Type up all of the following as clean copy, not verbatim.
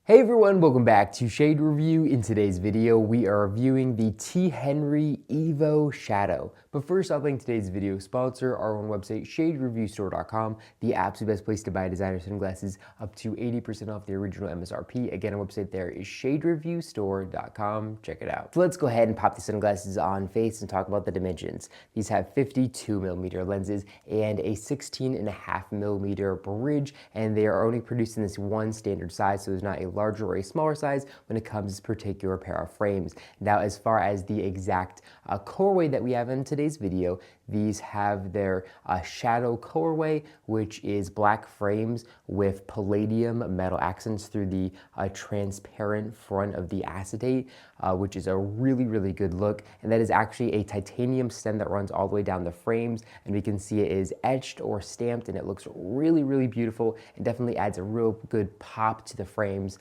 Hey everyone, welcome back to Shade Review. In today's video, we are reviewing the Henri Evo Shadow. But first, I'll thank today's video sponsor, our own website, shadereviewstore.com, the absolute best place to buy designer sunglasses, up to 80% off the original MSRP. Again, our website there is shadereviewstore.com. Check it out. So let's go ahead and pop these sunglasses on face and talk about the dimensions. These have 52mm lenses and a 16.5mm bridge, and they are only produced in this one standard size, so there's not a larger or a smaller size when it comes to this particular pair of frames. Now, as far as the exact colorway that we have in today's video, these have their shadow colorway, which is black frames with palladium metal accents through the transparent front of the acetate, which is a really good look. And that is actually a titanium stem that runs all the way down the frames, and we can see it is etched or stamped, and it looks really beautiful. It definitely adds a real good pop to the frames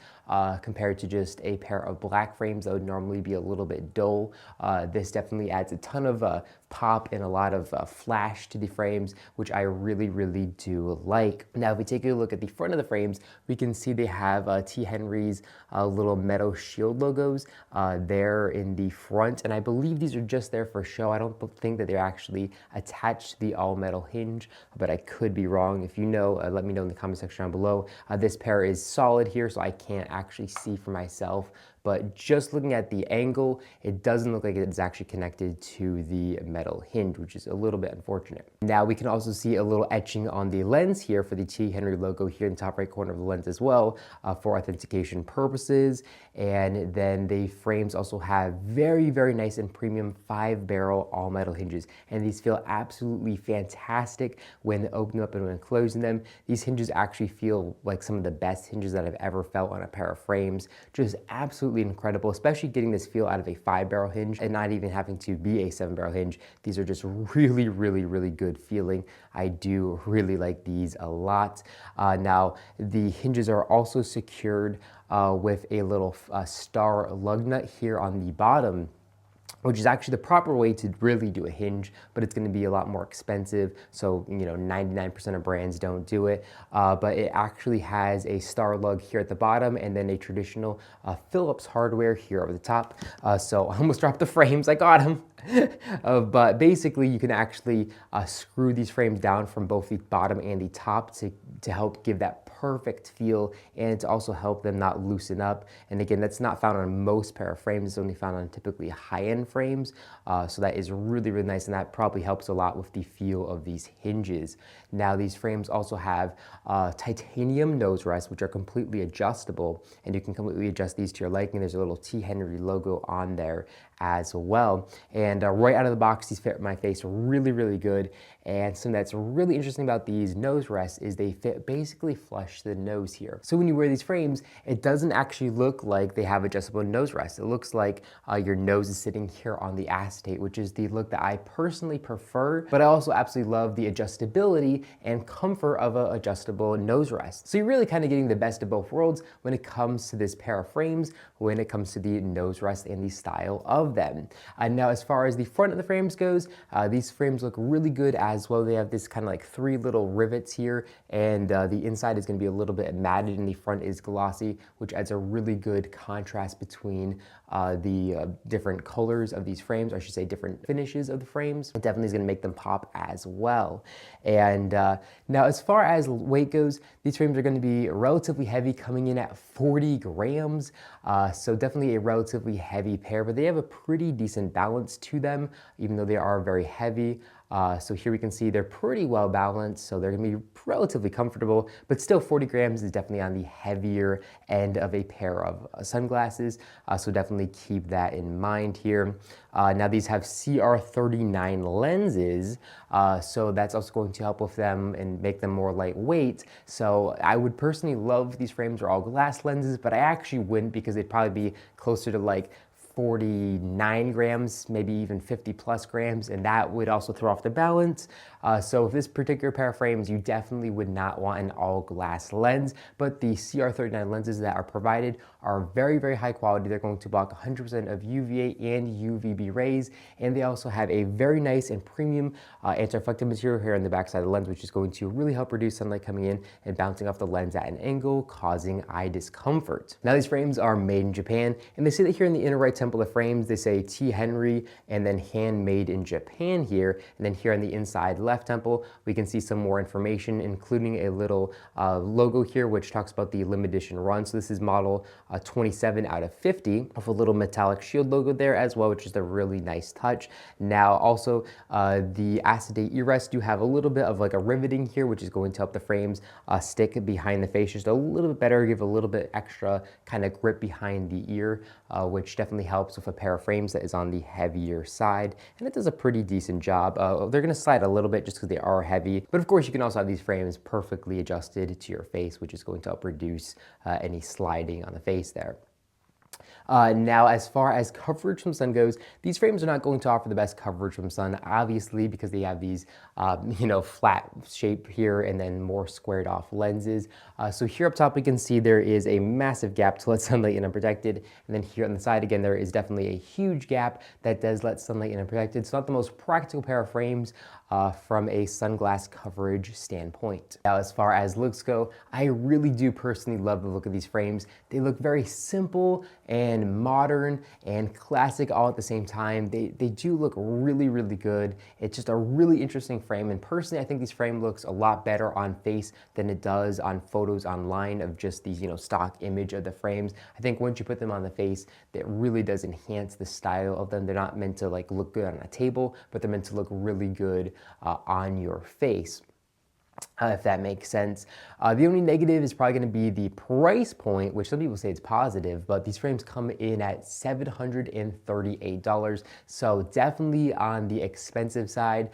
compared to just a pair of black frames that would normally be a little bit dull. This definitely adds a ton of pop and a lot of flash to the frames, which I really do like. Now, if we take a look at the front of the frames, we can see they have T. Henry's little metal shield logos there in the front, and I believe these are just there for show. I don't think that they're actually attached to the all-metal hinge, but I could be wrong. If you know, let me know in the comment section down below. This pair is solid here, so I can't actually see for myself, but just looking at the angle, it doesn't look like it's actually connected to the metal hinge, which is a little bit unfortunate. Now, we can also see a little etching on the lens here for the T. Henry logo here in the top right corner of the lens as well, for authentication purposes. And then the frames also have very nice and premium 5-barrel all-metal hinges, and these feel absolutely fantastic when opening up and when closing them. These hinges actually feel like some of the best hinges that I've ever felt on a pair of frames. Just absolutely incredible, especially getting this feel out of a 5-barrel hinge and not even having to be a 7-barrel hinge. These are just really good feeling. I do really like these a lot. Now, the hinges are also secured with a little star lug nut here on the bottom, which is actually the proper way to really do a hinge, but it's gonna be a lot more expensive. So, 99% of brands don't do it, but it actually has a star lug here at the bottom and then a traditional Phillips hardware here over the top. So I almost dropped the frames, I got them. But basically you can actually screw these frames down from both the bottom and the top to help give that perfect feel and to also help them not loosen up. And again, that's not found on most pair of frames. It's only found on typically high-end frames. So that is really nice, and that probably helps a lot with the feel of these hinges. Now, these frames also have titanium nose rests, which are completely adjustable, and you can completely adjust these to your liking. There's a little T. Henry logo on there as well. And right out of the box, these fit my face really good. And something that's really interesting about these nose rests is they fit basically flush to the nose here. So when you wear these frames, it doesn't actually look like they have adjustable nose rests. It looks like your nose is sitting here on the acetate, which is the look that I personally prefer, but I also absolutely love the adjustability and comfort of an adjustable nose rest. So you're really kind of getting the best of both worlds when it comes to this pair of frames, when it comes to the nose rest and the style of them. Now, as far as the front of the frames goes, these frames look really good as well. They have this kind of like 3 little rivets here, and the inside is going to be a little bit matted and the front is glossy, which adds a really good contrast between the different colors of these frames, or I should say different finishes of the frames. It definitely is going to make them pop as well. And now, as far as weight goes, these frames are going to be relatively heavy, coming in at 40 grams. So definitely a relatively heavy pair, but they have a pretty decent balance to them, even though they are very heavy. So here we can see they're pretty well balanced, so they're gonna be relatively comfortable, but still 40 grams is definitely on the heavier end of a pair of sunglasses, so definitely keep that in mind here. Now, these have CR39 lenses, so that's also going to help with them and make them more lightweight. So I would personally love these frames are all glass lenses, but I actually wouldn't, because they'd probably be closer to like 49 grams, maybe even 50 plus grams, and that would also throw off the balance. So this particular pair of frames, you definitely would not want an all glass lens, but the CR39 lenses that are provided are very, very high quality. They're going to block 100% of UVA and UVB rays, and they also have a very nice and premium anti-reflective material here on the backside of the lens, which is going to really help reduce sunlight coming in and bouncing off the lens at an angle, causing eye discomfort. Now, these frames are made in Japan, and they say that here in the inner right temple of the frames, they say T. Henri and then handmade in Japan here. And then here on the inside left temple, we can see some more information, including a little logo here, which talks about the limited edition run. So this is model 27 out of 50, with a little metallic shield logo there as well, which is a really nice touch. Now, also the acetate ear rests do have a little bit of like a riveting here, which is going to help the frames stick behind the face just a little bit better, give a little bit extra kind of grip behind the ear, which definitely helps with a pair of frames that is on the heavier side, and it does a pretty decent job. They're going to slide a little bit just because they are heavy, but of course you can also have these frames perfectly adjusted to your face, which is going to help reduce any sliding on the face there. Now, as far as coverage from sun goes, these frames are not going to offer the best coverage from sun, obviously, because they have these, flat shape here and then more squared off lenses. So here up top, we can see there is a massive gap to let sunlight in unprotected. And then here on the side, again, there is definitely a huge gap that does let sunlight in unprotected. It's not the most practical pair of frames from a sunglass coverage standpoint. Now, as far as looks go, I really do personally love the look of these frames. They look very simple and modern and classic all at the same time. They do look really, really good. It's just a really interesting frame, and personally I think this frame looks a lot better on face than it does on photos online of just these stock image of the frames. I think once you put them on the face, that really does enhance the style of them. They're not meant to like look good on a table, but they're meant to look really good on your face. If that makes sense. The only negative is probably going to be the price point, which some people say it's positive, but these frames come in at $738. So definitely on the expensive side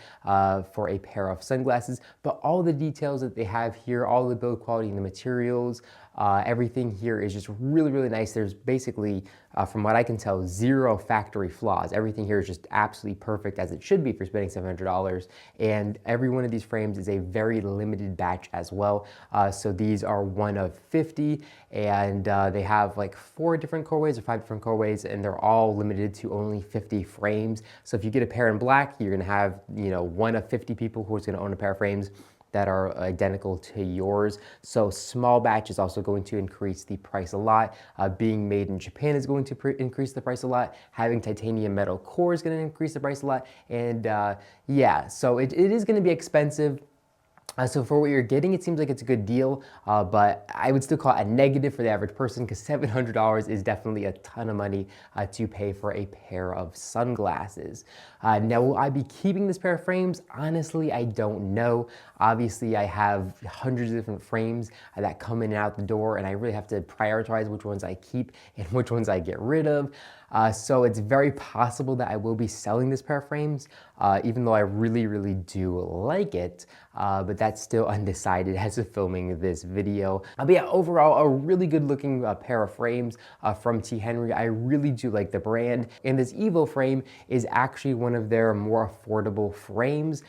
for a pair of sunglasses, but all the details that they have here, all the build quality and the materials, everything here is just really, really nice. There's basically, from what I can tell, zero factory flaws. Everything here is just absolutely perfect, as it should be for spending $700. And every one of these frames is a very limited batch as well. So these are one of 50, and they have like 4 different colorways or 5 different colorways, and they're all limited to only 50 frames. So if you get a pair in black, you're gonna have, one of 50 people who's gonna own a pair of frames that are identical to yours. So small batch is also going to increase the price a lot. Being made in Japan is going to increase the price a lot. Having titanium metal core is going to increase the price a lot. And yeah, so it is going to be expensive. So for what you're getting, it seems like it's a good deal, but I would still call it a negative for the average person, because $700 is definitely a ton of money to pay for a pair of sunglasses. Now, will I be keeping this pair of frames? Honestly, I don't know. Obviously, I have hundreds of different frames that come in and out the door, and I really have to prioritize which ones I keep and which ones I get rid of. So it's very possible that I will be selling this pair of frames, even though I really, really do like it. But that's still undecided as of filming this video. But yeah, overall, a really good looking pair of frames from T. Henri. I really do like the brand. And this Evo frame is actually one of their more affordable frames.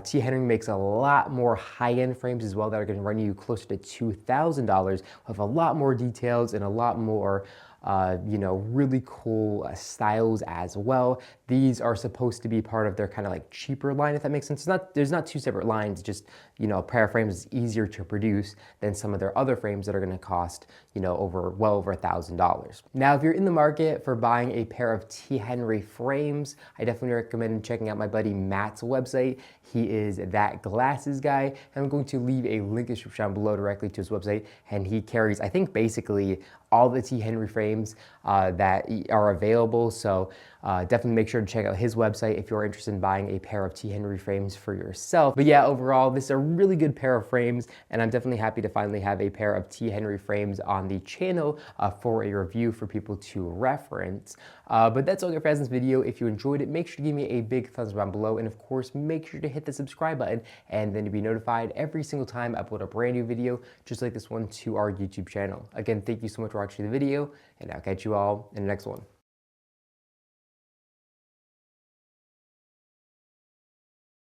T. Henri makes a lot more high-end frames as well that are going to run you closer to $2,000 with a lot more details and a lot more really cool styles as well. These are supposed to be part of their kind of like cheaper line, if that makes sense. There's not 2 separate lines, just, a pair of frames is easier to produce than some of their other frames that are going to cost, well over $1,000. Now, if you're in the market for buying a pair of T. Henri frames, I definitely recommend checking out my buddy Matt's website. He is That Glasses Guy, and I'm going to leave a link in the description down below directly to his website, and he carries, I think, basically all the T. Henri frames that are available. So definitely make sure to check out his website if you're interested in buying a pair of T. Henri frames for yourself. But yeah, overall, this is a really good pair of frames, and I'm definitely happy to finally have a pair of T. Henri frames on the channel for a review for people to reference. But that's all I got for this video. If you enjoyed it, make sure to give me a big thumbs up down below, and of course, make sure to hit the subscribe button, and then you'll be notified every single time I upload a brand new video, just like this one, to our YouTube channel. Again, thank you so much for watching the video, and I'll catch you all in the next one.